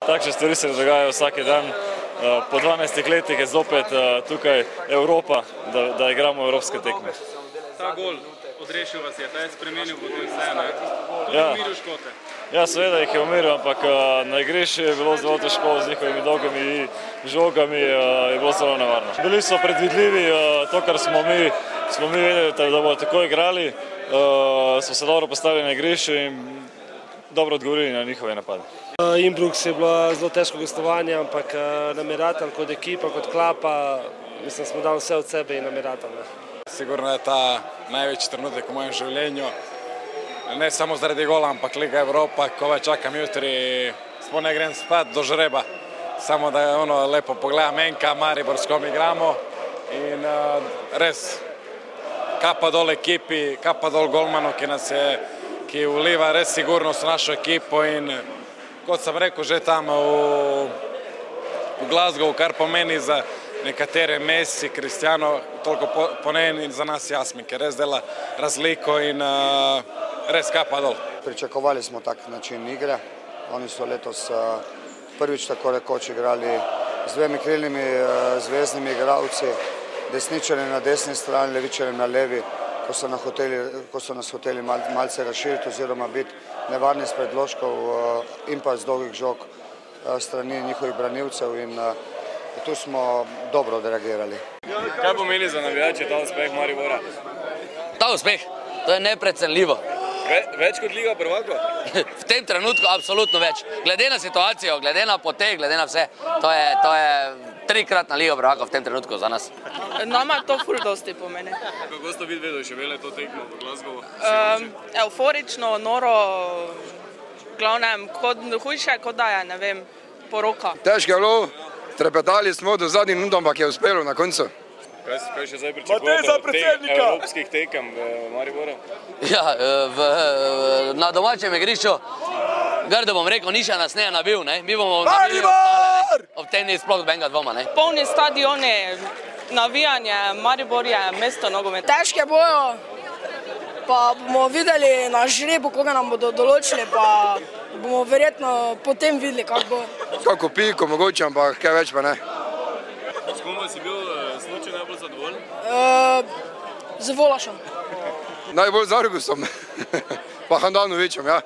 Takšne stvari se dogajajo vsak dan. Po 12 letih je zopet tukaj Evropa, da igramo evropske tekme. Ta gol odrešil vas je, ta je spremenil potem vse, ne? Tudi umiril Škote. Ja, seveda jih je umiril, ampak na igrišču je bilo zelo težko z njihovimi dolgimi žogami, je bilo zelo nevarno. Bili so predvidljivi, to, kar smo mi vedeli, da bodo tako igrali, smo se dobro postavili na igrišču in dobro odgovorili na njihove napade. Innsbruck je bilo zelo težko gostovanje, ampak nam je ratal kot ekipa, kot klapa, mislim, smo dali vse od sebe in nam je ratal. Sigurno je ta največji trenutek v mojem življenju, ne samo zaradi gola, ampak Liga Evropa, ko čakam jutri, sploh ne grem spat do žreba, samo da je lepo pogledam enka, Maribor, s kom igramo in res kapa dol ekipi, kapa dol golmanu, ki uliva res sigurnost v našo ekipo in kot sem rekel že tam v Glasgowu, kar pomeni za nekatere Messi, Cristiano, toliko pomeni za nas Jasmin, ker res dela razliko in res kapa dol. Pričakovali smo tak način igre. Oni so letos prvič tako rekoč igrali z dvemi krilnimi zvezdnimi igralci, desničarjem na desni strani, levičarjem na levi, ko so nas hoteli malce razširiti oziroma biti nevarni s predložkov in pa z dolgih žog strani njihovih branilcev in tu smo dobro odreagirali. Kaj pomeni za navijače ta uspeh Maribora? Ta uspeh, to je neprecenljivo. Več kot Liga prvakov? V tem trenutku absolutno več. Glede na situacijo, glede na poteg, glede na vse, to je trikratna Liga prvakov v tem trenutku za nas. Nama to ful dosti pomeni. Kako ste videli doživeli to tekmo v Glasgowu? Euforično, noro, glavnem, hujše kot da je, ne vem, poroka. Težko je bilo, trepetali smo do zadnjih minut, ampak je uspelo na koncu. Kaj še zdaj pričakujete od teh evropskih tekem v Mariboru? Ja, na domačem igrišču, grdo bom rekel, niša nas ne je nabil, ne? Mi bomo nabili ostale, ob tem ni sploh benga dvoma, ne? Polni stadioni, navijanje, Maribor je mesto nogometa. Težke bojo, pa bomo videli na žrebu, koga nam bodo določili, pa bomo verjetno potem videli, kako bo. Kako piko mogoče, ampak kaj več pa ne. S kom si bil slučaj najbolj zadovoljen? Z Volašom. Najbolj z Argusom, pa Handanovićem, ja.